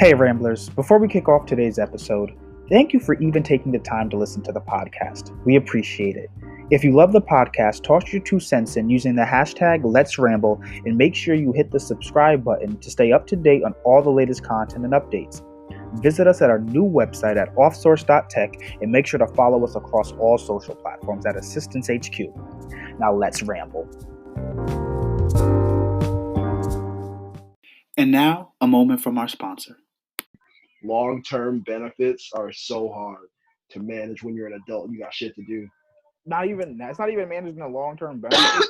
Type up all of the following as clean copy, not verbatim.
Hey, Ramblers, before we kick off today's episode, thank you for even taking the time to listen to the podcast. We appreciate it. If you love the podcast, toss your 2 cents in using the hashtag Let's Ramble and make sure you hit the subscribe button to stay up to date on all the latest content and updates. Visit us at our new website at offsource.tech and make sure to follow us across all social platforms at Assistance HQ. Now let's ramble. And now, a moment from our sponsor. Long-term benefits are so hard to manage when you're an adult and you got shit to do. It's not even managing a long-term benefit.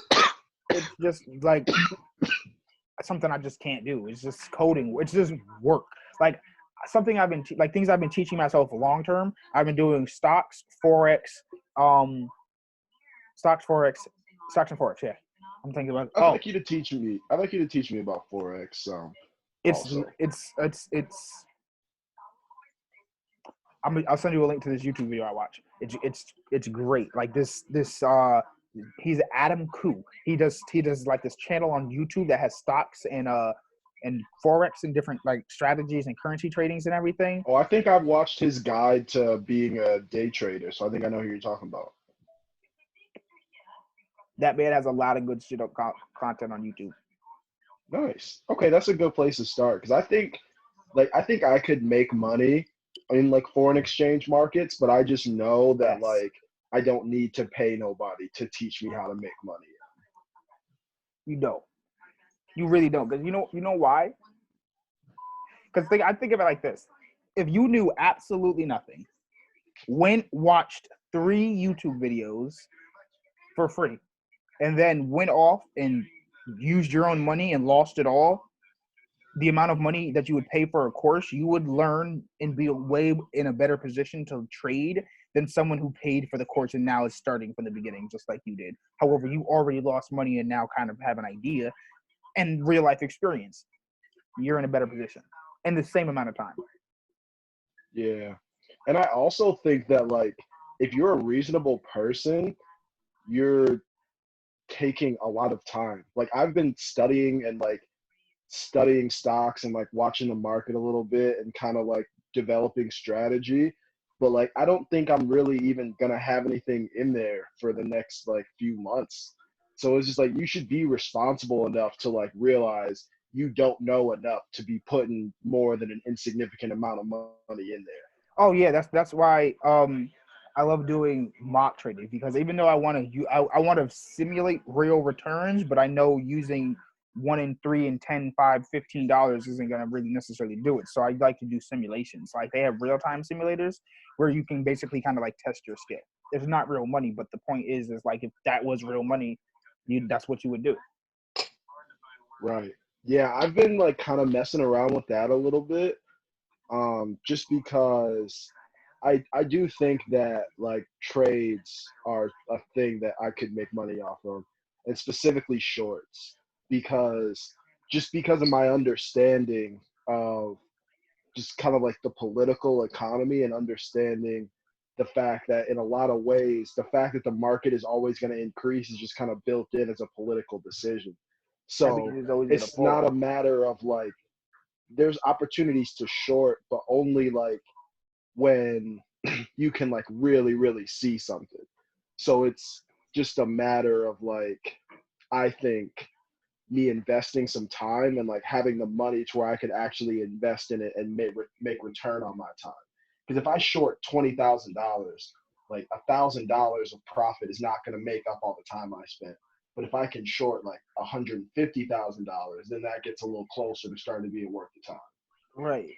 It's just like something I just can't do. It's just coding. It's just work. Like something I've been things I've been teaching myself long term. I've been doing stocks, forex, stocks, and forex. Yeah, I'm thinking about. I'd like you to teach me about forex. I'll send you a link to this YouTube video I watch. It's great. Like this he's Adam Koo. He does like this channel on YouTube that has stocks and forex and different like strategies and currency tradings and everything. Oh, I think I've watched his guide to being a day trader, so I think I know who you're talking about. That man has a lot of good shit content on YouTube. Nice. Okay, that's a good place to start because I think I could make money in like foreign exchange markets, but I just know that like I don't need to pay nobody to teach me how to make money. You don't. You really don't. Because you know why? Because I think of it like this. If you knew absolutely nothing, watched 3 YouTube videos for free, and then went off and used your own money and lost it all, the amount of money that you would pay for a course, you would learn and be way in a better position to trade than someone who paid for the course and now is starting from the beginning, just like you did. However, you already lost money and now kind of have an idea and real life experience. You're in a better position in the same amount of time. Yeah. And I also think that like if you're a reasonable person, you're taking a lot of time. Like I've been studying stocks and like watching the market a little bit and kind of like developing strategy, but like I don't think I'm really even gonna have anything in there for the next like few months. So it's just like you should be responsible enough to like realize you don't know enough to be putting more than an insignificant amount of money in there. Oh yeah, that's why I love doing mock trading, because even though I want to simulate real returns, but I know using 1 in 3 and 10, 5, $15 isn't going to really necessarily do it. So I like to do simulations. Like they have real time simulators where you can basically kind of like test your skill. It's not real money, but the point is like if that was real money, that's what you would do. Right. Yeah, I've been like kind of messing around with that a little bit. Just because I do think that like trades are a thing that I could make money off of, and specifically shorts, because because of my understanding of just kind of like the political economy and understanding the fact that in a lot of ways, the fact that the market is always going to increase is just kind of built in as a political decision. So it's not a matter of like, there's opportunities to short, but only like when you can like really, really see something. So it's just a matter of like, I think me investing some time and like having the money to where I could actually invest in it and make return on my time. Because if I short $20,000, like $1,000 of profit is not going to make up all the time I spent. But if I can short like $150,000, then that gets a little closer to starting to being worth the time. Right.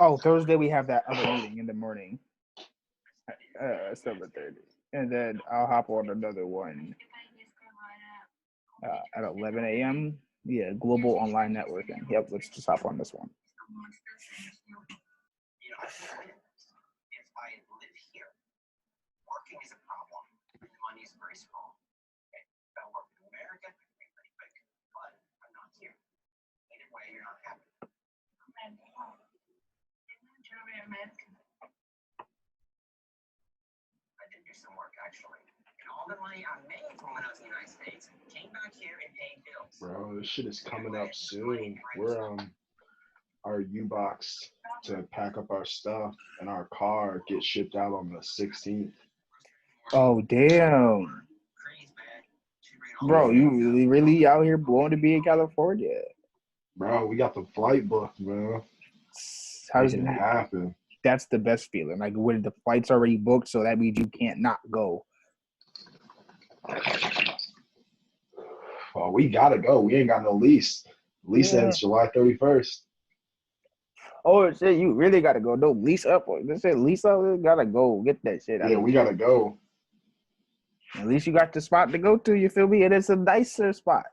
Oh, Thursday we have that other meeting in the morning. 7:30, and then I'll hop on another one at 11 a.m. Yeah, global online networking. Yep, let's just hop on this one. Bro, this shit is coming up soon. We're our U-Box to pack up our stuff and our car gets shipped out on the 16th. Oh damn, bro, you really out here blowing to be in California? Bro, we got the flight booked, man. How's Making it happen. That's the best feeling. Like when the flight's already booked, so that means you can't not go. Oh, we gotta go. We ain't got no lease. Lease ends July 31st. Oh shit, you really gotta go. No lease up. They said lease up. You gotta go get that shit. Yeah, we gotta go. At least you got the spot to go to. You feel me? It is a nicer spot.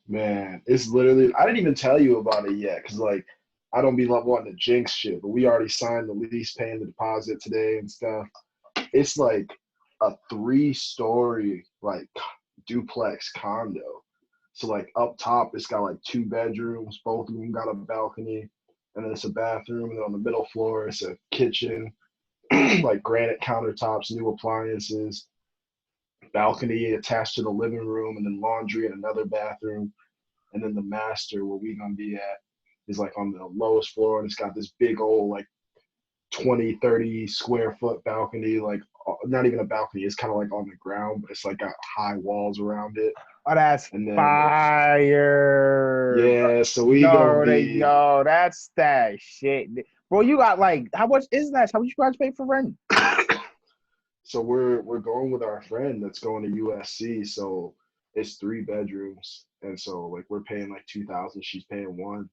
Man, it's literally. I didn't even tell you about it yet, cause like I don't be wanting to jinx shit. But we already signed the lease, paying the deposit today and stuff. It's like a 3-story like duplex condo. So like up top, it's got like 2 bedrooms. Both of them got a balcony, and then it's a bathroom. And then on the middle floor, it's a kitchen, like granite countertops, new appliances, balcony attached to the living room, and then laundry in another bathroom. And then the master, where we gonna be at, is like on the lowest floor, and it's got this big old like 20, 30 square foot balcony, like not even a balcony. It's kind of like on the ground, but it's like got high walls around it. Oh, that's fire. Yeah, so we gonna be. Yo, that's that shit. Bro, you got like, how much is that? How much you guys pay for rent? So we're going with our friend that's going to USC. So it's 3 bedrooms. And so like we're paying like 2,000. She's paying 1.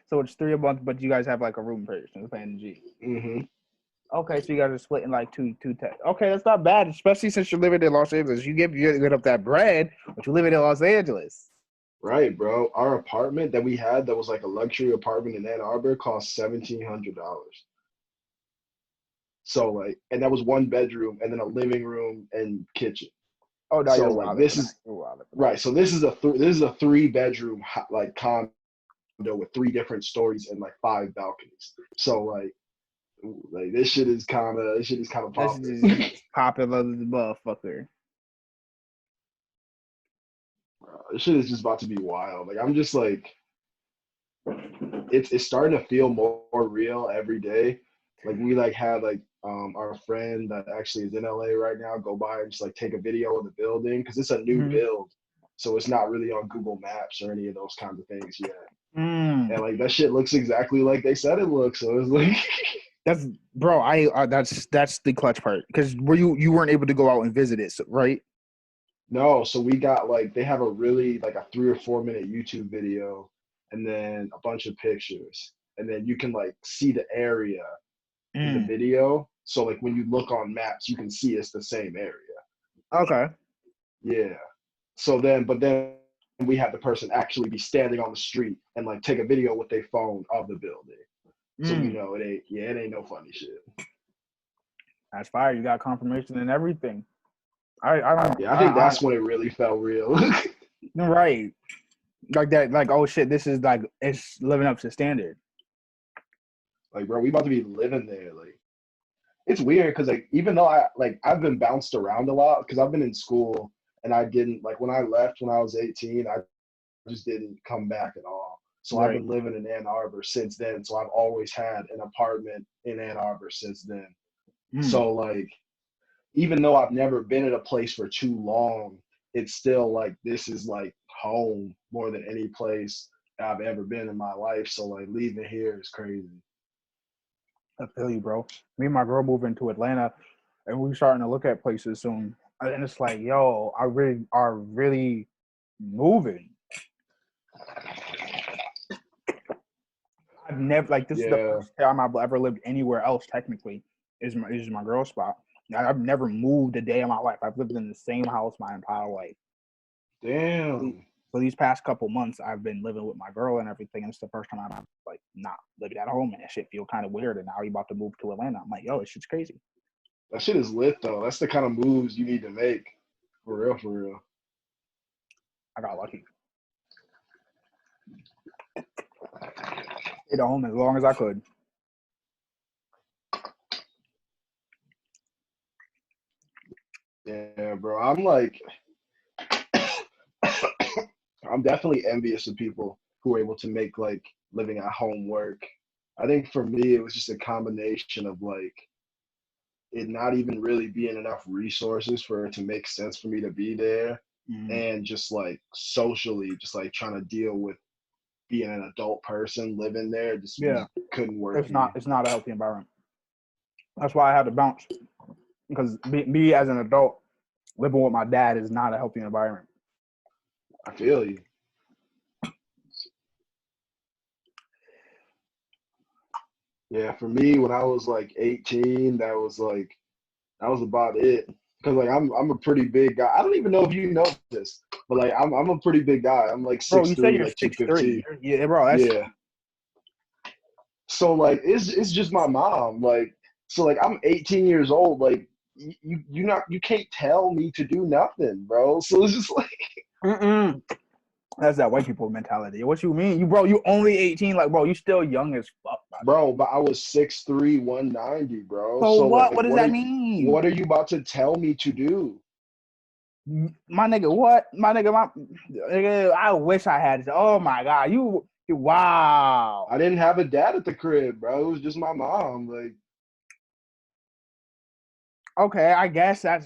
So it's 3 a month, but you guys have like a room person paying G. Mm-hmm. Okay, so you guys are splitting like two. Okay, that's not bad, especially since you're living in Los Angeles. You get up that bread, but you're living in Los Angeles. Right, bro. Our apartment that we had that was like a luxury apartment in Ann Arbor cost $1,700. So like, and that was 1 bedroom and then a living room and kitchen. Oh no, so you're like wild. this is right. So this is a 3-bedroom like condo with 3 different stories and like 5 balconies. So like this shit is kind of popping. This is popular as a motherfucker. This shit is just about to be wild. Like I'm just like, it's starting to feel more real every day. Like we like had like our friend that actually is in LA right now go by and just like take a video of the building because it's a new build, so it's not really on Google Maps or any of those kinds of things yet. And like that shit looks exactly like they said it looks. So it's like that's that's the clutch part because you weren't able to go out and visit it, right? No, so we got like they have a really like a 3 or 4 minute YouTube video and then a bunch of pictures, and then you can like see the area in the video. So like when you look on maps, you can see it's the same area. Okay. Yeah. But then we had the person actually be standing on the street and like take a video with their phone of the building. So we know it ain't no funny shit. That's fire. You got confirmation and everything. I think that's when it really felt real. Right. Like that, like, oh shit, this is like it's living up to standard. Like, bro, we about to be living there. Like, it's weird because like even though I've been bounced around a lot because I've been in school and I didn't like when I left when I was 18, I just didn't come back at all. So I've been living in Ann Arbor since then. So I've always had an apartment in Ann Arbor since then. So like, even though I've never been in a place for too long, it's still like this is like home more than any place I've ever been in my life. So like leaving here is crazy. I feel you, bro. Me and my girl moving to Atlanta, and we're starting to look at places soon. And it's like, yo, I really are really moving. I've never like this is the first time I've ever lived anywhere else. Technically, is my girl spot. I've never moved a day in my life. I've lived in the same house my entire life. Damn. For these past couple months, I've been living with my girl and everything. And it's the first time I'm like not living at home, and that shit feel kind of weird. And now you're about to move to Atlanta. I'm like, yo, this shit's crazy. That shit is lit though. That's the kind of moves you need to make. For real, for real. I got lucky. Stayed at home as long as I could. Yeah, bro. I'm like, I'm definitely envious of people who are able to make like living at home work. I think for me, it was just a combination of like it not even really being enough resources for it to make sense for me to be there, Mm. and just like socially, just like trying to deal with being an adult person living there Yeah, just couldn't work it's for me. not a healthy environment. That's why I had to bounce because me as an adult living with my dad is not a healthy environment. I feel you. Yeah, for me, when I was like 18, that was about it. Cause like I'm a pretty big guy. I don't even know if you know this, but like I'm a pretty big guy. I'm like Bro, six you said three, you're like 6'3". 215. Yeah, bro, that's Yeah. So like it's just my mom. Like so like I'm 18 years old. Like you can't tell me to do nothing, bro. So it's just like mm-mm. That's that white people mentality. What you mean? You only 18. Like, bro, you still young as fuck, my bro, nigga. but I was 6'3", 190, bro. So So what? like What does that mean? what are you about to tell me to do? My nigga, what? My nigga, nigga, I wish I had. Oh my god, wow. I didn't have a dad at the crib, bro. It was just my mom. Like Okay, I guess I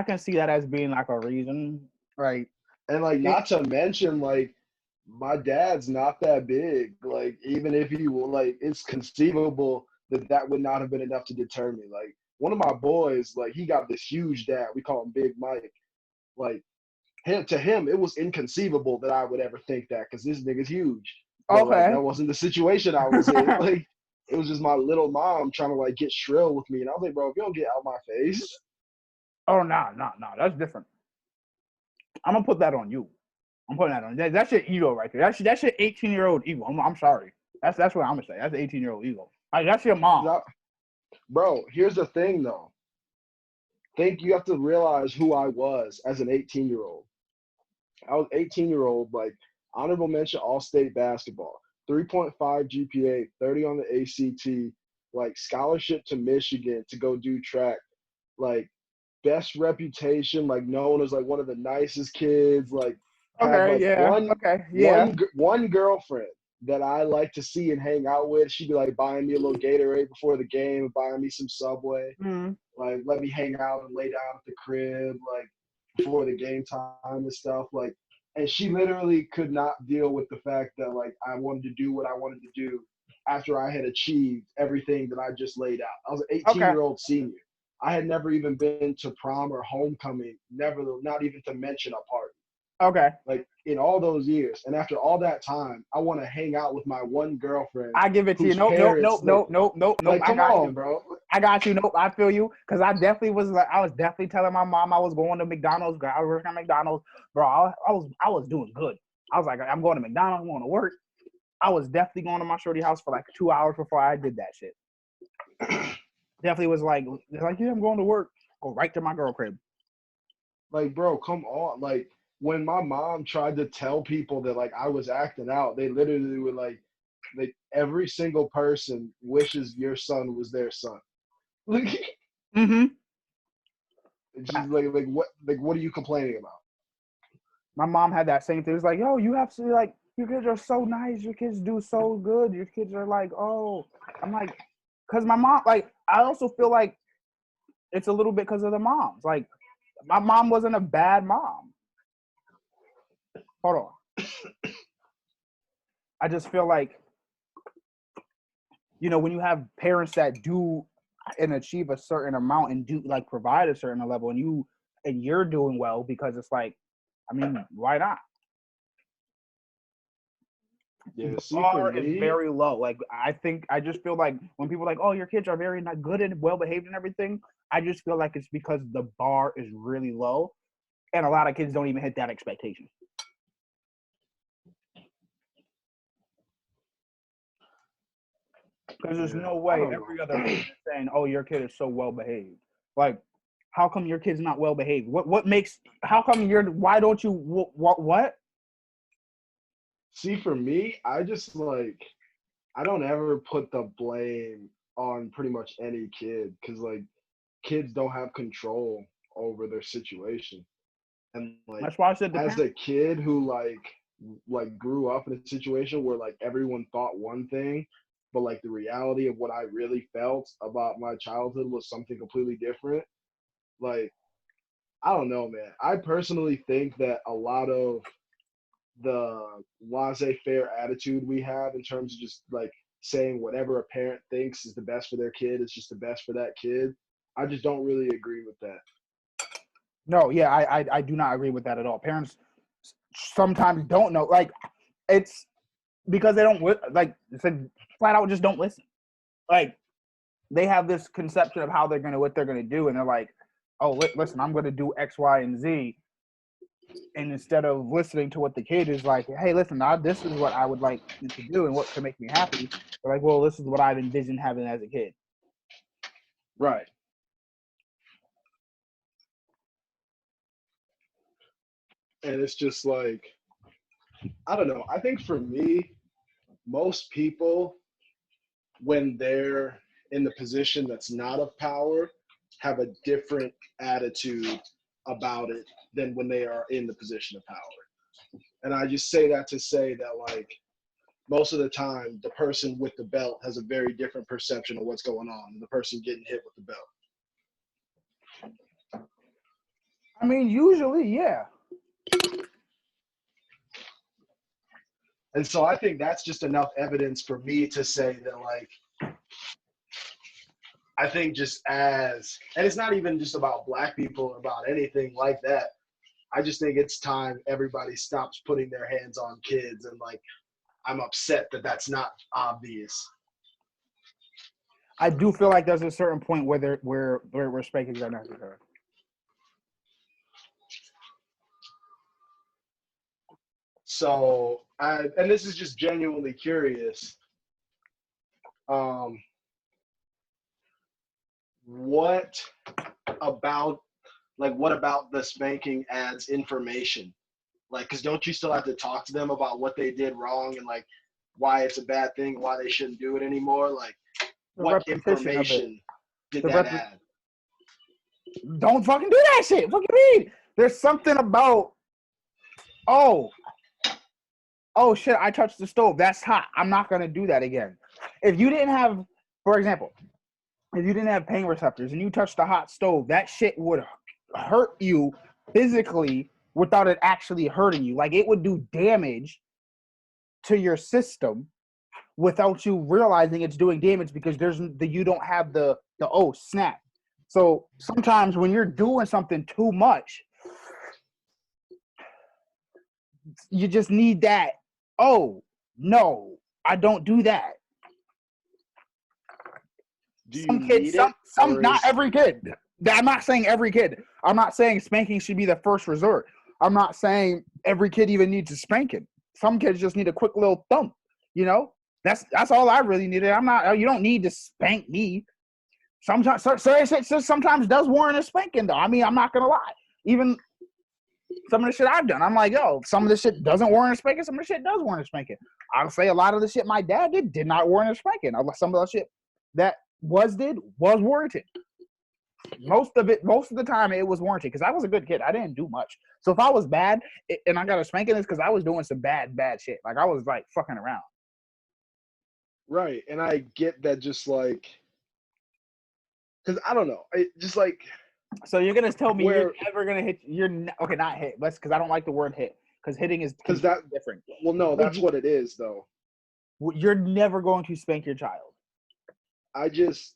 can see that as being like a reason, right? and like It, not to mention like my dad's not that big. Like even if he will, like it's conceivable that that would not have been enough to deter me. Like one of my boys, like he got this huge dad. We call him Big Mike. Like him to him, it was inconceivable that I would ever think that because this nigga's huge. But like okay. that wasn't the situation I was in. Like it was just my little mom trying to like get shrill with me, and I was like, bro, if you don't get out my face, Oh no, that's different. I'm gonna put that on you. I'm putting that on. That's your ego right there. That's your 18-year-old ego. I'm sorry. That's what I'm gonna say. That's the 18-year-old ego. Like that's your mom. bro. Here's the thing though. Think you have to realize who I was as an 18-year-old. I was 18-year-old, like honorable mention all state basketball, 3.5 GPA, 30 on the ACT, like scholarship to Michigan to go do track, like best reputation, like known as like one of the nicest kids, like had Okay, like yeah. Okay, yeah. one girlfriend that I like to see and hang out with. She'd be like buying me a little Gatorade before the game, buying me some Subway, Mm. like let me hang out and lay down at the crib, like before the game time and stuff. Like, and she literally could not deal with the fact that like I wanted to do what I wanted to do after I had achieved everything that I just laid out. I was an 18 Okay. year old senior. I had never even been to prom or homecoming, never, not even to mention a party. Okay. Like in all those years, and after all that time, I want to hang out with my one girlfriend I give it to you. whose Nope, nope, parents nope, nope, nope, nope, nope. like I come got you. on, bro. I got you. Nope, I feel you. Cause I definitely was like, I was definitely telling my mom I was going to McDonald's. I was working at McDonald's, bro. I was doing good. I was like, I'm going to McDonald's. I'm going to work. I was definitely going to my shorty house for like 2 hours before I did that shit. Definitely was like, yeah, I'm going to work. Go right to my girl crib. Like, bro, come on. Like, when my mom tried to tell people that like I was acting out, they literally would like every single person wishes your son was their son. Like, Mm-hmm. it's just like what are you complaining about? My mom had that same thing. It's like, yo, you have to like, your kids are so nice. Your kids do so good. Your kids are like, oh, I'm like, cause my mom, like, I also feel like it's a little bit because of the moms. Like, my mom wasn't a bad mom. Hold on. I just feel like, when you have parents that do and achieve a certain amount and do like provide a certain level, and you're doing well because it's like, I mean, why not? Yeah, The see, for bar is me, very low. Like I just feel like when people are like, oh, your kids are very not good and well behaved and everything, I just feel like it's because the bar is really low, and a lot of kids don't even hit that expectation. Because there's yeah, no I way don't every know. other parent is saying, oh, your kid is so well behaved. Like, how come your kid's not well behaved? What makes? How come you're? Why don't you? What? See, for me, I just like I don't ever put the blame on pretty much any kid because like kids don't have control over their situation. And like That's why I said the as parent. a kid who like grew up in a situation where like everyone thought one thing, but like the reality of what I really felt about my childhood was something completely different. Like I don't know, man. I personally think that a lot of the laissez-faire attitude we have in terms of just like saying whatever a parent thinks is the best for their kid is just the best for that kid. I just don't really agree with that. No, yeah, I do not agree with that at all. Parents sometimes don't know. Like, it's because they don't like it's like flat out just don't listen. Like, they have this conception of how they're gonna what they're gonna do, and they're like, "Oh, listen, I'm gonna do X, Y, and Z." And instead of listening to what the kid is like, "Hey, listen, this is what I would like you to do, and what could make me happy," they're like, "Well, this is what I've envisioned having as a kid." Right. And it's just like, I don't know. I think for me, most people, when they're in the position that's not of power, have a different attitude about it than when they are in the position of power. And I just say that to say that, like, most of the time, the person with the belt has a very different perception of what's going on than the person getting hit with the belt. I mean, usually, yeah. And so I think that's just enough evidence for me to say that, like, I think just as, and it's not even just about black people or about anything like that. I just think it's time everybody stops putting their hands on kids, and like, I'm upset that that's not obvious. I do feel like there's a certain point where spankings are necessary. So and this is just genuinely curious. Um, what about what about the spanking adds information? Like, because don't you still have to talk to them about what they did wrong and like why it's a bad thing, why they shouldn't do it anymore? Like, The what repetition of it. information did The that rep- add? Don't fucking do that shit. What you mean? There's something about oh shit, I touched the stove. That's hot. I'm not gonna do that again. If you didn't have, for example, if you didn't have pain receptors and you touched the hot stove, that shit would hurt you physically without it actually hurting you. Like, it would do damage to your system without you realizing it's doing damage because you don't have the oh snap. So sometimes when you're doing something too much, you just need that. Oh no, I don't do that. Do you Some kids, need it, some or not is every kid. I'm not saying every kid. I'm not saying spanking should be the first resort. I'm not saying every kid even needs a spanking. Some kids just need a quick little thump. You know, that's all I really needed. I'm not. You don't need to spank me. Sometimes, sometimes does warrant a spanking though. I mean, I'm not gonna lie. Even some of the shit I've done, I'm like, yo, some of the shit doesn't warrant a spanking. Some of the shit does warrant a spanking. I'll say a lot of the shit my dad did not warrant a spanking. Some of the shit that was warranted. Most of the time, it was warranted because I was a good kid. I didn't do much. So if I was bad and I got a spanking, it's because I was doing some bad shit. Like, I was like fucking around. right? And I get that, just like, because I don't know, just like So you're gonna tell me you're where, never gonna hit? Okay, not hit. Let's because I don't like the word hit because hitting is because that, different. well, no, that's what it is though. You're never going to spank your child. I just,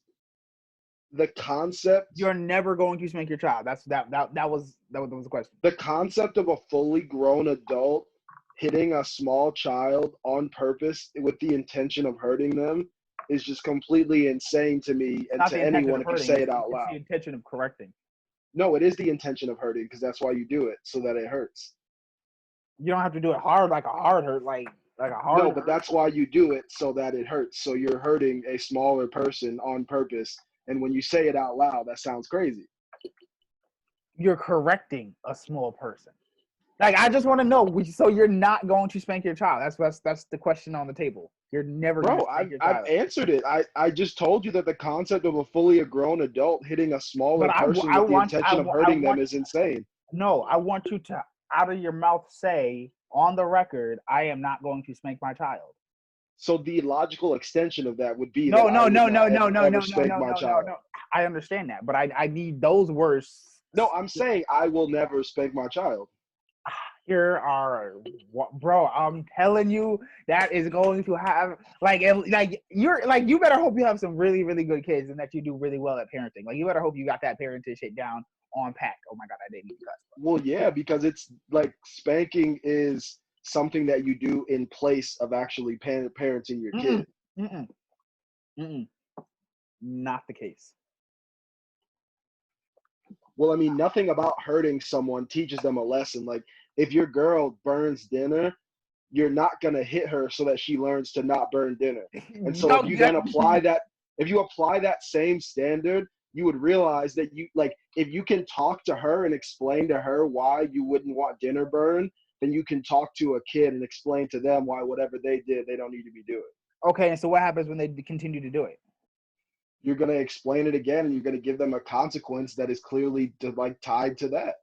the concept, You're never going to spank your child. That was the question. the concept of a fully grown adult hitting a small child on purpose with the intention of hurting them is just completely insane to me It's and not to the intention anyone of if you hurting. say it out It's loud. the intention of correcting. No, it is the intention of hurting because that's why you do it, so that it hurts. You don't have to do it hard like a hard hurt, like a hard. No, but that's why you do it, so that it hurts. So you're hurting a smaller person on purpose. And when you say it out loud, that sounds crazy. You're correcting a small person. Like, I just want to know. So you're not going to spank your child? That's the question on the table. You're never going to Bro, spank your I've child. answered it. I just told you that the concept of a fully grown adult hitting a But smaller person with the intention of I hurting them want. is insane. No, I want you to, out of your mouth, say on the record, I am not going to spank my child. So the logical extension of that would be that No, I no, would no, not no, no, no, ever no, no, spank no, my no, no, child. no. I understand that, but I need those words. No, I'm saying I will never spank my child. Here are, bro. I'm telling you, that is going to have like you better hope you have some really really good kids and that you do really well at parenting. Like, you better hope you got that parenting shit down on pack. Oh my god, I didn't even cuss. Well, yeah, because it's like spanking is something that you do in place of actually parenting your Mm-mm, kid. mm-mm, mm-mm. Not the case. Well, I mean, nothing about hurting someone teaches them a lesson. Like, if your girl burns dinner, you're not going to hit her so that she learns to not burn dinner. And so if No, you then apply that, if you apply that same standard, you would realize that you like if you can talk to her and explain to her why you wouldn't want dinner burned, then you can talk to a kid and explain to them why whatever they did, they don't need to be doing. okay, and so what happens when they continue to do it? You're going to explain it again and you're going to give them a consequence that is clearly like tied to that.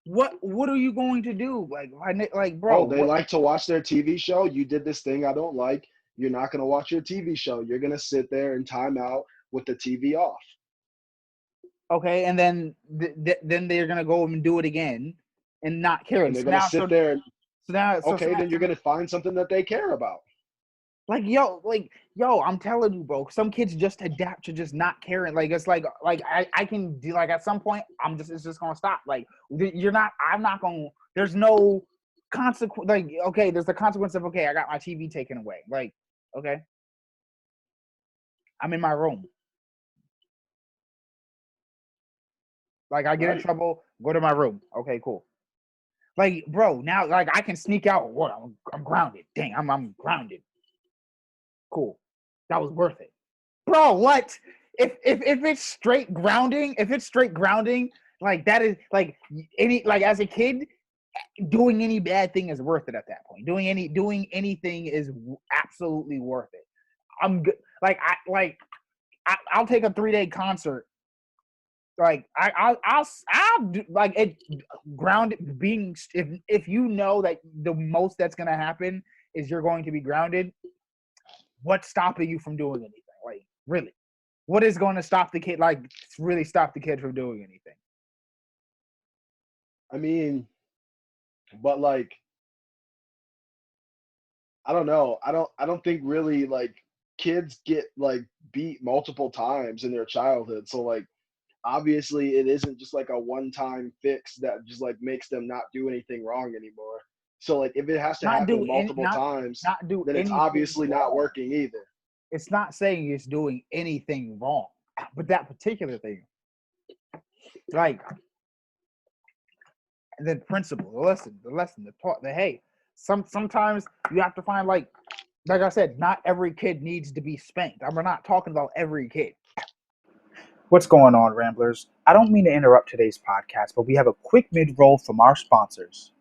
What are you going to do? Like, bro, Oh, they what? like to watch their TV show. You did this thing I don't like. You're not going to watch your TV show. You're going to sit there and time out with the TV off. Okay, and then then they're gonna go and do it again, and not caring. And they're going to sit there and, okay, then you're going to find something that they care about. like yo, I'm telling you, bro. Some kids just adapt to just not caring. Like, it's like I can do, like, at some point it's just gonna stop. Like, you're not. I'm not gonna. There's no consequence. Like, okay, there's the consequence of, okay, I got my TV taken away. Like, okay, I'm in my room. Like, I get in Right. trouble, go to my room. Okay, cool. Like, bro, now, like, I can sneak out. What? I'm grounded. Dang, I'm grounded. Cool. That was worth it, bro. What? If it's straight grounding, like, that is like any, like, as a kid, doing any bad thing is worth it at that point. Doing anything is absolutely worth it. I'm good. I'll take a 3-day concert. Like, I'll do, like, it grounded, being, if you know that the most that's gonna happen is you're going to be grounded. What's stopping you from doing anything? Like, really, what is going to stop the kid? Like, really stop the kid from doing anything? I mean, but like, I don't know. I don't think really like kids get like beat multiple times in their childhood. So like obviously it isn't just like a one-time fix that just like makes them not do anything wrong anymore. So like if it has to Not happen do any, multiple times, not do then it's anything obviously not wrong. working either. It's not saying it's doing anything wrong, but that particular thing, like, the principle, the lesson, the taught, the hey. Sometimes you have to find, like I said, not every kid needs to be spanked. We're not talking about every kid. What's going on, Ramblers? I don't mean to interrupt today's podcast, but we have a quick mid-roll from our sponsors.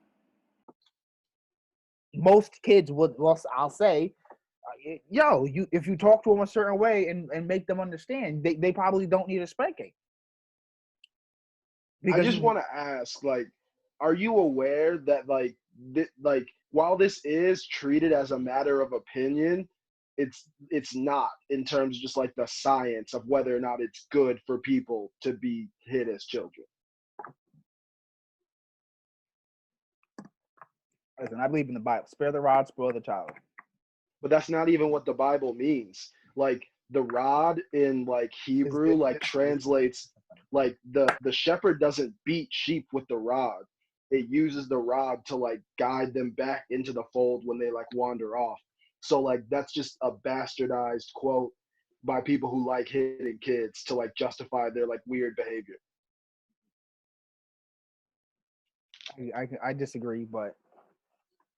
Most kids would, well, I'll say, yo, if you talk to them a certain way and make them understand, they probably don't need a spanking. I Because just want to ask, like, are you aware that like while this is treated as a matter of opinion, it's not in terms of just like the science of whether or not it's good for people to be hit as children. listen, I believe in the Bible. Spare the rod, spoil the child. But that's not even what the Bible means. Like the rod in like Hebrew like translates like the shepherd doesn't beat sheep with the rod. It uses the rod to like guide them back into the fold when they like wander off. So like that's just a bastardized quote by people who like hitting kids to like justify their like weird behavior. I disagree, but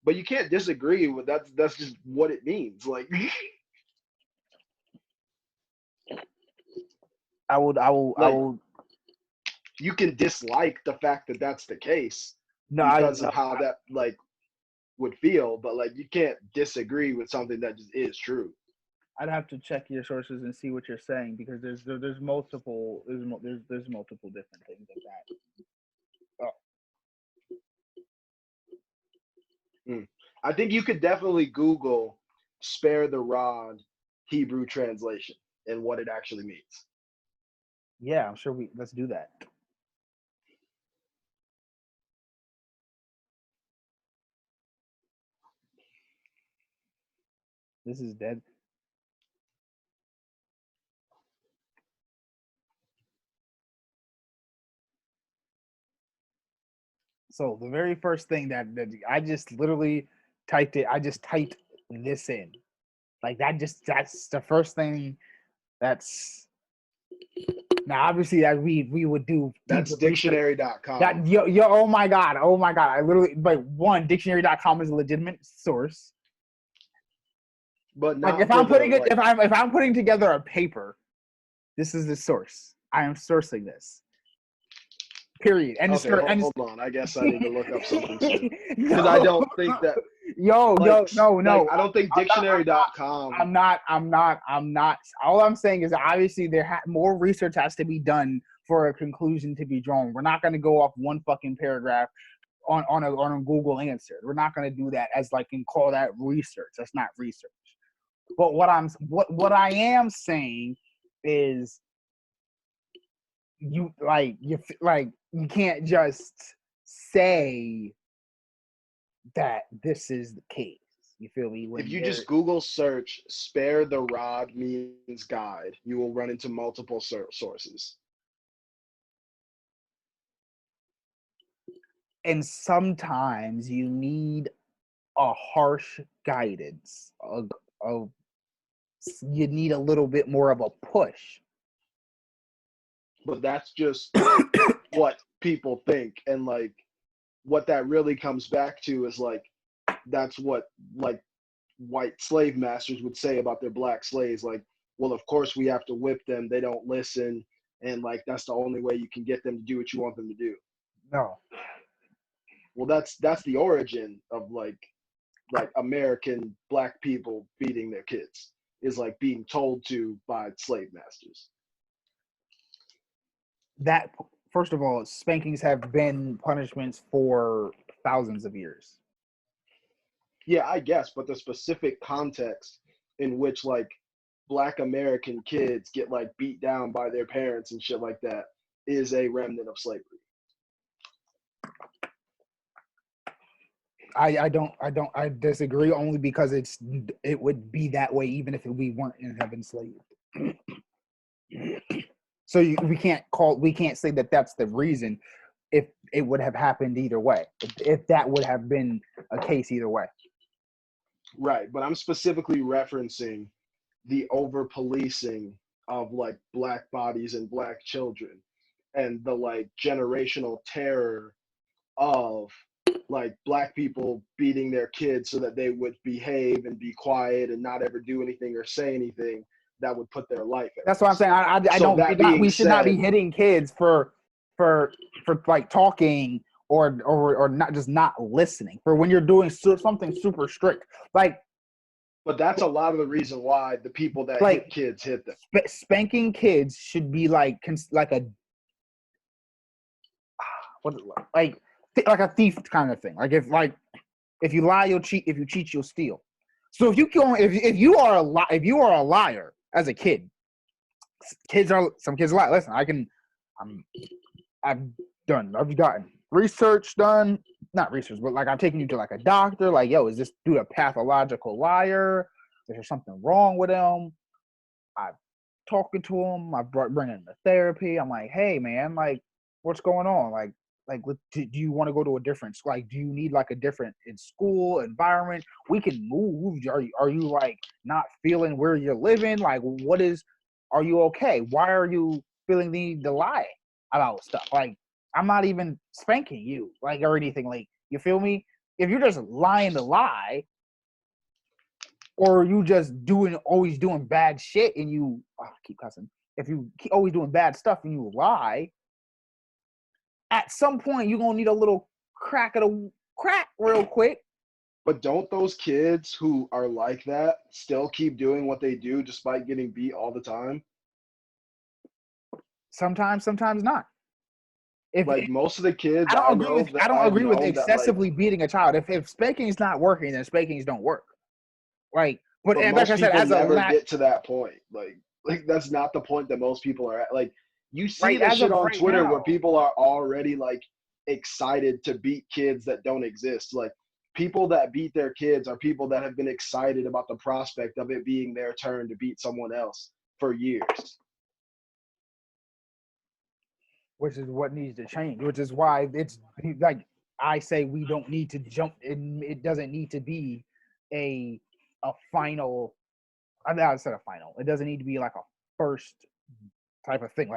But you can't disagree with that's just what it means. Like I like will. you can dislike the fact that that's the case, No, because of how that like would feel, but like you can't disagree with something that just is true. I'd have to check your sources and see what you're saying because there's multiple there's multiple different things of that. I think you could definitely Google "spare the rod" Hebrew translation and what it actually means. Yeah, I'm sure let's do that. This is dead. So the very first thing that I just literally typed it. I just typed this in. Like that's the first thing that's now obviously that we would do That's deeper research. dictionary.com. That yo oh my god. I literally like one dictionary.com is a legitimate source. But Like not if I'm for putting the, it like, if I'm putting together a paper, this is the source. I am sourcing this. Period. And okay, hold on. I guess I need to look up something too. Because I don't think that no, I don't think dictionary.com. I'm not. All I'm saying is obviously more research has to be done for a conclusion to be drawn. We're not going to go off one fucking paragraph on a Google answer. We're not going to do that as like and call that research. That's not research. But what I am saying is you can't just say that this is the case. You feel me? If you just Google search "spare the rod" means guide, you will run into multiple sources. And sometimes you need a harsh guidance. You need a little bit more of a push. But that's just what people think, and like what that really comes back to is like that's what like white slave masters would say about their black slaves, like, well, of course we have to whip them, they don't listen, and like that's the only way you can get them to do what you want them to do. No. Well, that's the origin of like American black people beating their kids, is like being told to by slave masters. That first of all, spankings have been punishments for thousands of years. Yeah, I guess, but the specific context in which like black American kids get like beat down by their parents and shit like that is a remnant of slavery. I disagree only because it would be that way even if we weren't enslaved. So we can't say that that's the reason if it would have happened either way, if that would have been a case either way. Right, but I'm specifically referencing the over policing of like black bodies and black children and the like generational terror of like black people beating their kids so that they would behave and be quiet and not ever do anything or say anything that would put their life at That's what I'm saying. We should not be hitting kids for like talking or not, just not listening, for when you're doing something super strict. Like, but that's a lot of the reason why the people that like, hit kids hit them. Spanking kids should be like a like a thief kind of thing. Like if you lie, you'll cheat. If you cheat, you'll steal. So if you are a liar as a kid, some kids lie. Listen, I've gotten research done, not research, but like I've taken you to like a doctor. Like, yo, is this dude a pathological liar? Is there something wrong with him? I'm talking to him. I bring him to therapy. I'm like, hey man, like, what's going on? Like, do you want to go to a different school? Like, do you need like a different in school environment? We can move. Are you like not feeling where you're living? Like, are you okay? Why are you feeling the need to lie about stuff? Like, I'm not even spanking you, like, or anything. Like, you feel me? If you're just lying to lie, or you just always doing bad shit and you keep cussing. If you keep always doing bad stuff and you lie, at some point you're gonna need a little crack of the crack real quick. But don't those kids who are like that still keep doing what they do despite getting beat all the time? Sometimes not. If Like most of the kids I know that I don't I've agree with known that like, excessively beating a child. If spanking's not working, then spankings don't work. Like, but but and like most I said, people as a never get to that point. Like that's not the point that most people are at. Like you see right the as shit of on right Twitter where now, people are already like excited to beat kids that don't exist. Like people that beat their kids are people that have been excited about the prospect of it being their turn to beat someone else for years. which is what needs to change. Which is why it's like I say we don't need to jump. It doesn't need to be a final. I said a final. It doesn't need to be like a first type of thing.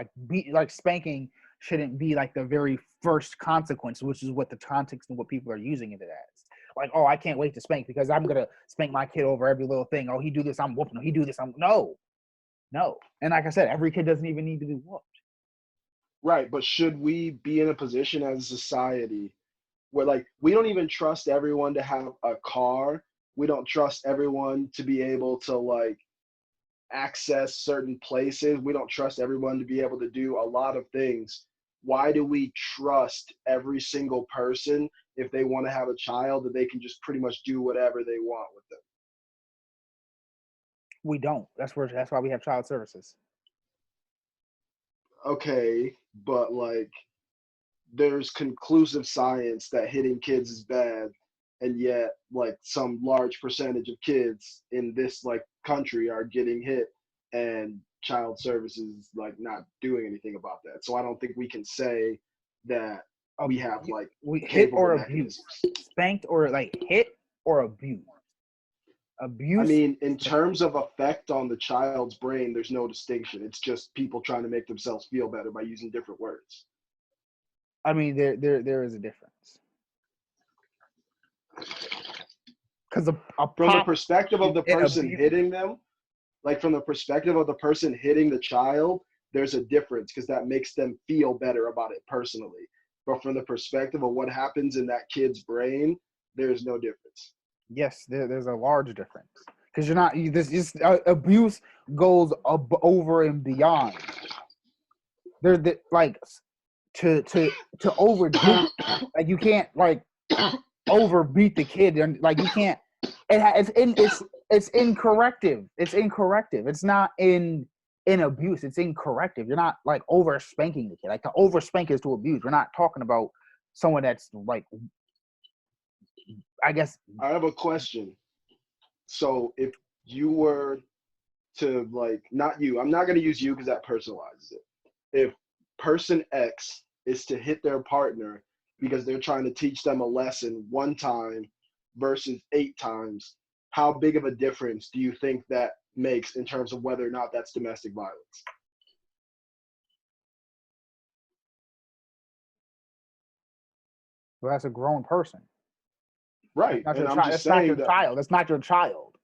Like spanking shouldn't be like the very first consequence, which is what the context and what people are using it as. Like, oh, I can't wait to spank because I'm gonna spank my kid over every little thing. Oh, he do this, I'm whooping him. He do this, I'm no. And like I said, every kid doesn't even need to be whooped. Right, but should we be in a position as a society where like we don't even trust everyone to have a car? We don't trust everyone to be able to like access certain places. We don't trust everyone to be able to do a lot of things. Why do we trust every single person if they want to have a child that they can just pretty much do whatever they want with them? We don't. That's why we have child services. Okay, but like there's conclusive science that hitting kids is bad, and yet like some large percentage of kids in this like country are getting hit, and child services like not doing anything about that. So I don't think we can say that we have like We hit capable or abuse, mechanisms. spanked or like hit or abuse. I Abuse. mean, in terms of effect on the child's brain, there's no distinction. It's just people trying to make themselves feel better by using different words. I mean, there is a difference because a From the pop perspective of the and person abuse. hitting them, like from the perspective of the person hitting the child, there's a difference because that makes them feel better about it personally. But from the perspective of what happens in that kid's brain, there's no difference. Yes, there's a large difference because you're not. This just abuse goes over and beyond. Like to overdo. Like you can't like overbeat the kid and like you can't. It's in corrective. It's in corrective. It's not in abuse. It's in corrective. You're not like over spanking the kid. Like to over spank is to abuse. We're not talking about someone that's like, I guess. I have a question. So if you were to like, not you, I'm not going to use you because that personalizes it. If person X is to hit their partner because they're trying to teach them a lesson one time versus 8 times, how big of a difference do you think that makes in terms of whether or not that's domestic violence? Well, that's a grown person. Right. And I'm just That's not your saying that, child. That's not your child.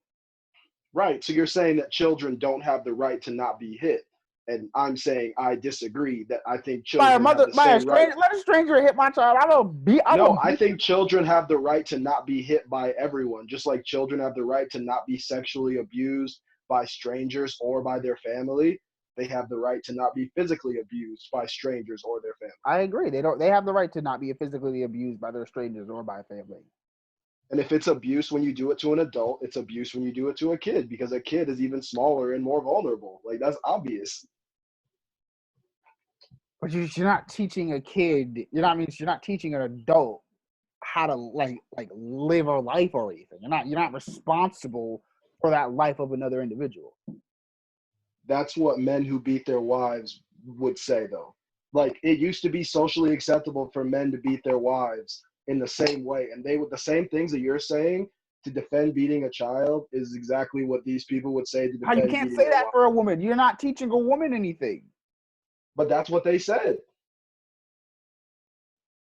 right. So you're saying that children don't have the right to not be hit. And I'm saying I disagree, that I think children have the same right. Let a stranger hit my child. I'm No, a I beat. think children have the right to not be hit by everyone, just like children have the right to not be sexually abused by strangers or by their family. They have the right to not be physically abused by strangers or their family. I agree. They have the right to not be physically abused by their strangers or by family. And if it's abuse when you do it to an adult, it's abuse when you do it to a kid because a kid is even smaller and more vulnerable. Like that's obvious. But you're not teaching a kid. You're not teaching an adult how to like live a life or anything. You're not responsible for that life of another individual. That's what men who beat their wives would say, though. Like it used to be socially acceptable for men to beat their wives in the same way, and they would the same things that you're saying to defend beating a child is exactly what these people would say to How you defend can't beating say their that wives. for a woman? You're not teaching a woman anything. But that's what they said.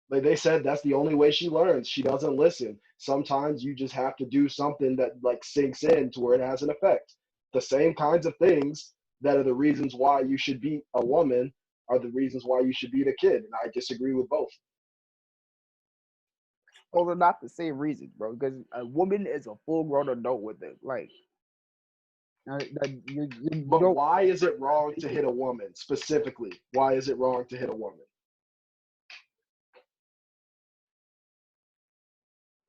Like they said that's the only way she learns. She doesn't listen. Sometimes you just have to do something that like sinks in to where it has an effect. The same kinds of things that are the reasons why you should beat a woman are the reasons why you should beat a kid. And I disagree with both. Those are not the same reasons, bro. Because a woman is a full grown adult with it. Like, you But don't. why is it wrong to hit a woman specifically? Why is it wrong to hit a woman?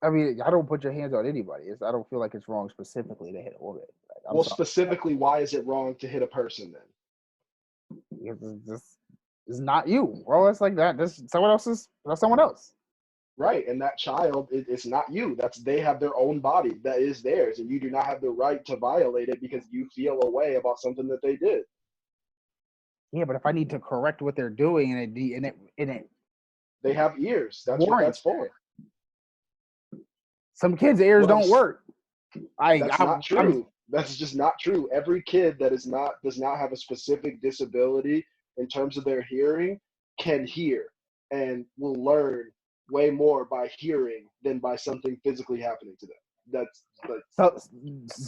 I mean, I don't put your hands on anybody. I don't feel like it's wrong specifically to hit a woman. Like, I'm Well, sorry. specifically, why is it wrong to hit a person then? It's not you, bro. It's like that. This someone else's. That's someone else. Right, and that child, it's not you. They have their own body that is theirs, and you do not have the right to violate it because you feel a way about something that they did. Yeah, but if I need to correct what they're doing and it They have ears. That's what that's warrants, for. some kids' ears What I'm don't work. That's not true. That's just not true. Every kid that does not have a specific disability in terms of their hearing can hear and will learn way more by hearing than by something physically happening to them. That's So,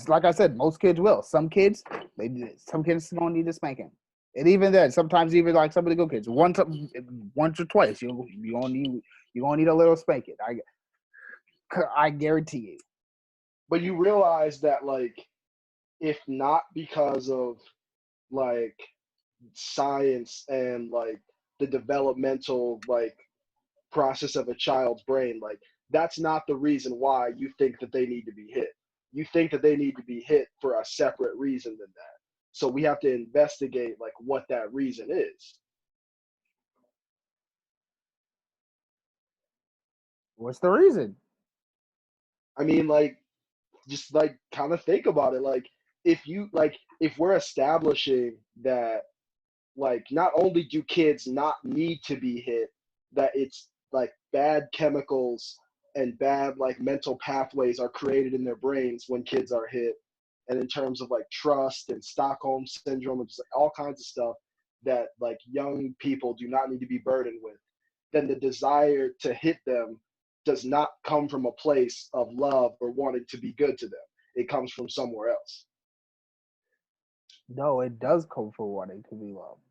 like I said, most kids will. Some kids gonna need a spanking, and even then, sometimes even like some of the good kids, once or twice, you gonna need a little spanking. I guarantee you. but you realize that like if not because of like science and like the developmental like process of a child's brain, like that's not the reason why you think that they need to be hit. You think that they need to be hit for a separate reason than that. So we have to investigate like what that reason is. What's the reason? I mean, like just like kind of think about it. Like if we're establishing that like not only do kids not need to be hit, that it's like bad chemicals and bad like mental pathways are created in their brains when kids are hit, and in terms of like trust and Stockholm syndrome and just like all kinds of stuff that like young people do not need to be burdened with, then the desire to hit them does not come from a place of love or wanting to be good to them. It comes from somewhere else. No, it does come from wanting to be loved.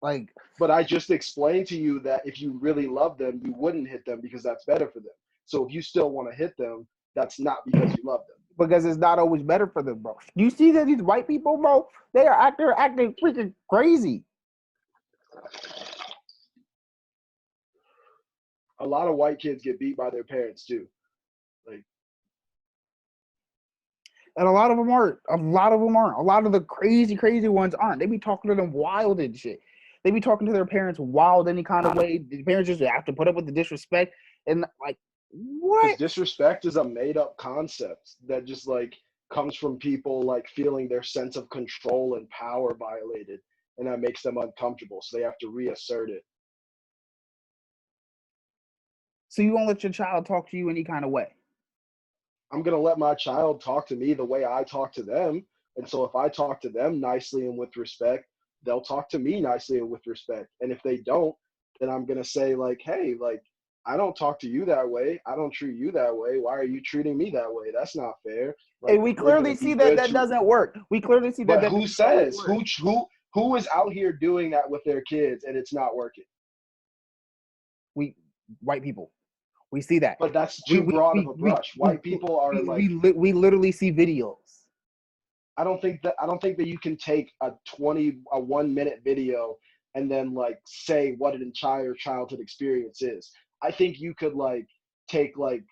Like, But I just explained to you that if you really love them, you wouldn't hit them because that's better for them. So if you still want to hit them, that's not because you love them. because it's not always better for them, bro. You see that these white people, bro, they're acting freaking crazy. A lot of white kids get beat by their parents too. Like And a lot of them aren't. A lot of them aren't. A lot of the crazy ones aren't. They be talking to them wild and shit. They be talking to their parents wild any kind of way. The parents just have to put up with the disrespect. And like, because what? disrespect is a made up concept that just like comes from people like feeling their sense of control and power violated, and that makes them uncomfortable. So they have to reassert it. So you won't let your child talk to you any kind of way. I'm going to let my child talk to me the way I talk to them. And so if I talk to them nicely and with respect, they'll talk to me nicely and with respect. And if they don't, then I'm going to say like, hey, like I don't talk to you that way. I don't treat you that way. Why are you treating me that way? That's not fair. Like And we we're going clearly to be see that good that to doesn't work. We clearly see that But that who doesn't always says work. who is out here doing that with their kids and it's not working? We white people. We see that. But that's too broad of a brush. White people are like we literally see videos. I don't think that you can take a 1 minute video and then like say what an entire childhood experience is. I think you could like take like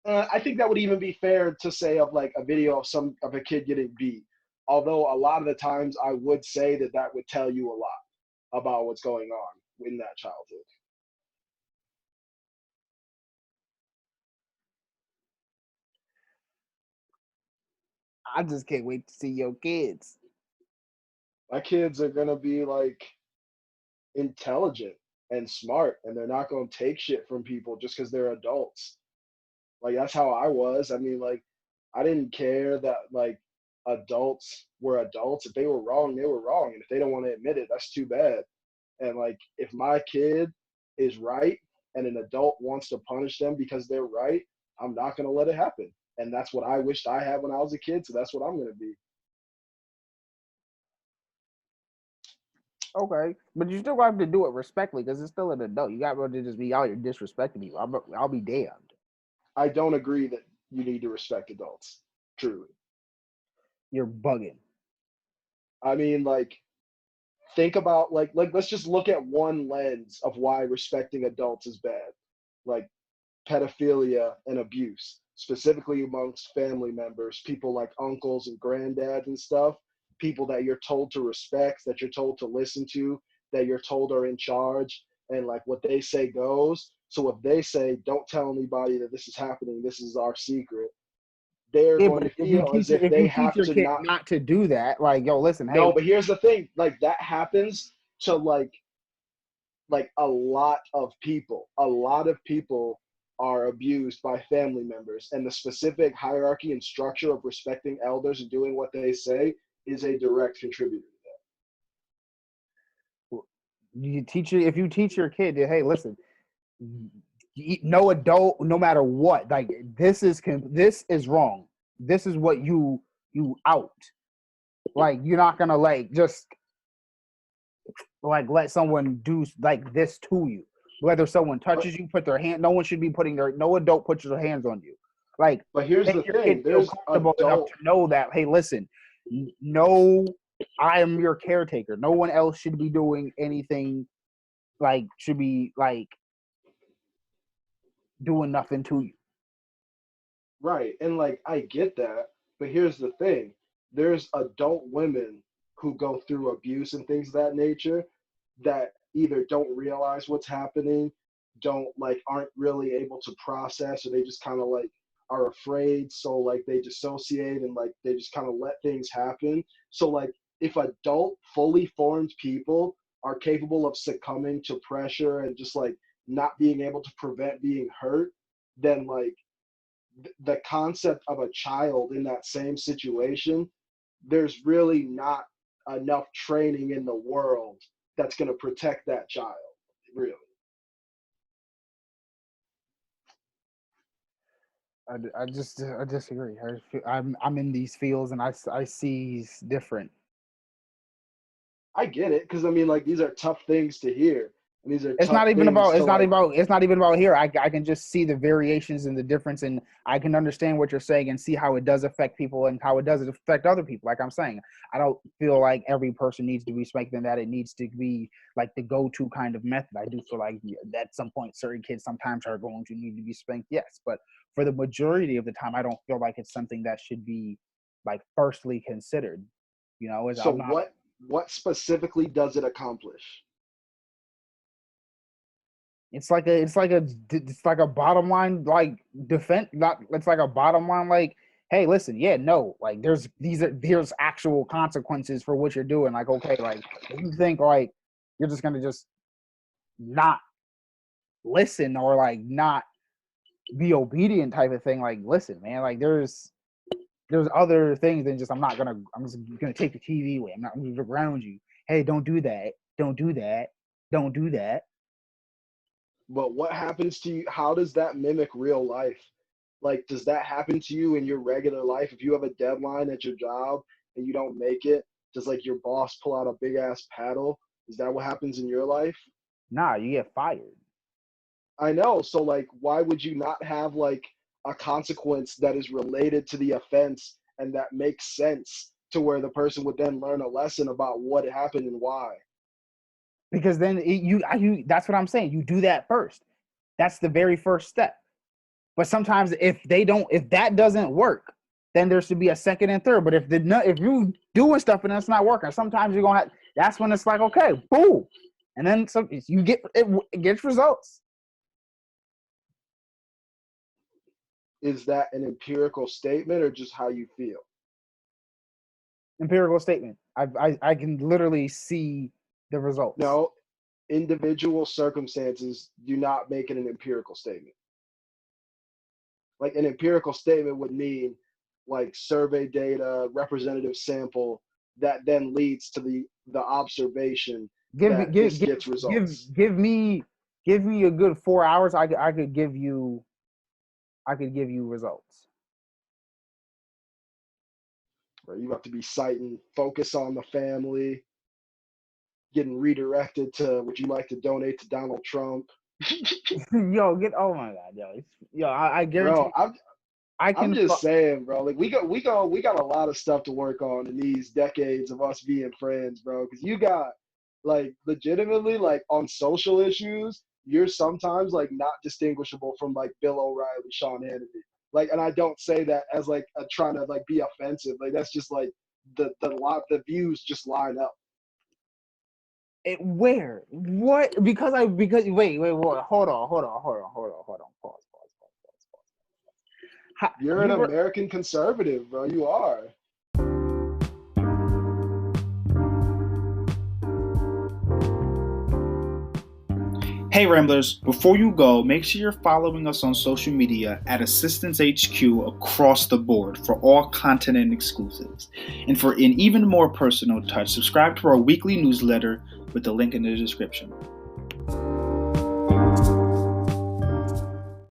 I think that would even be fair to say of like a video of a kid getting beat. Although a lot of the times I would say that that would tell you a lot about what's going on in that childhood. I just can't wait to see your kids. My kids are gonna be like intelligent and smart, and they're not gonna take shit from people just because they're adults. Like that's how I was. I mean, like I didn't care that like adults were adults. If they were wrong, they were wrong, and if they don't want to admit it, that's too bad. And like if my kid is right and an adult wants to punish them because they're right, I'm not gonna let it happen. And that's what I wished I had when I was a kid. So that's what I'm gonna be. Okay, but you still have to do it respectfully because it's still an adult. You got to just be out here disrespecting people. I'll be damned. I don't agree that you need to respect adults. Truly. You're bugging. I mean, like, think about like let's just look at one lens of why respecting adults is bad. Like pedophilia and abuse, specifically amongst family members, people like uncles and granddads and stuff, people that you're told to respect, that you're told to listen to, that you're told are in charge, and like what they say goes. So if they say, don't tell anybody that this is happening, this is our secret, they're Yeah, going but to feel as if if they you teach have your to kid not. not to do that, like, yo, listen, hey, No, but here's the thing, like that happens to like a lot of people. A lot of people are abused by family members, and the specific hierarchy and structure of respecting elders and doing what they say is a direct contributor to if you teach your kid that, hey, listen, no adult, no matter what, like this is wrong. This is what you out. Like you're not gonna like just like let someone do like this to you. Whether someone that. touches you, put their hand. No adult puts their hands on you. Like But here's make the your thing, kid feel there's comfortable enough adult. to know that, hey, listen, no, I am your caretaker. No one else should be doing anything. Like should be like doing nothing to you. Right, and like I get that, but here's the thing, there's adult women who go through abuse and things of that nature that either don't realize what's happening, don't like aren't really able to process, or they just kind of like are afraid, so like they dissociate and like they just kind of let things happen. So like if adult fully formed people are capable of succumbing to pressure and just like not being able to prevent being hurt, then like the concept of a child in that same situation, there's really not enough training in the world that's going to protect that child, really. I disagree. I'm in these fields and I see different. I get it because I mean, like, these are tough things to hear, and these are It's tough not even things about to like. it's not even about here. I can just see the variations and the difference, and I can understand what you're saying and see how it does affect people and how it does affect other people. Like I'm saying, I don't feel like every person needs to be spanked and that it needs to be like the go-to kind of method. I do feel like at some point certain kids sometimes are going to need to be spanked, yes, but for the majority of the time, I don't feel like it's something that should be like firstly considered. You know, is So I'm not. what specifically does it accomplish? It's like a bottom line like defense. Not it's like a bottom line like, hey, listen, yeah, no, like there's actual consequences for what you're doing. Like, okay, like if you think like you're just gonna just not listen or like not be obedient type of thing, like listen, man, like there's other things than just I'm just gonna take the TV away. I'm not gonna ground you. Hey, don't do that. Don't do that. Don't do that. But what happens to you? How does that mimic real life? Like, does that happen to you in your regular life? If you have a deadline at your job and you don't make it, does like your boss pull out a big ass paddle? Is that what happens in your life? Nah, you get fired. I know. So like, why would you not have like a consequence that is related to the offense and that makes sense to where the person would then learn a lesson about what happened and why? Because then you that's what I'm saying. You do that first. That's the very first step. But sometimes if that doesn't work, then there should be a second and third. But if you doing stuff and it's not working, sometimes you're gonna that's when it's like, okay, boom, and then you get it gets results. Is that an empirical statement or just how you feel? Empirical statement. I can literally see the results. No, individual circumstances do not make it an empirical statement. Like an empirical statement would mean like survey data, representative sample that then leads to the observation Give me that give this give gets results. give me a good 4 hours. I could give you results. Right? You have to be citing focus on the family, getting redirected to would you like to donate to Donald Trump? Yo, oh my god, yo, I guarantee Bro, I I'm can. just saying, bro. Like we got a lot of stuff to work on in these decades of us being friends, bro. Because you got like legitimately like on social issues, you're sometimes like not distinguishable from like Bill O'Reilly, Sean Hannity. Like, and I don't say that as like trying to like be offensive. Like that's just like the views just line up. Where? What? Because wait, hold on. Pause. You're an You were American conservative, bro. You are. Hey Ramblers, before you go, make sure you're following us on social media at Assistance HQ across the board for all content and exclusives. And for an even more personal touch, subscribe to our weekly newsletter with the link in the description.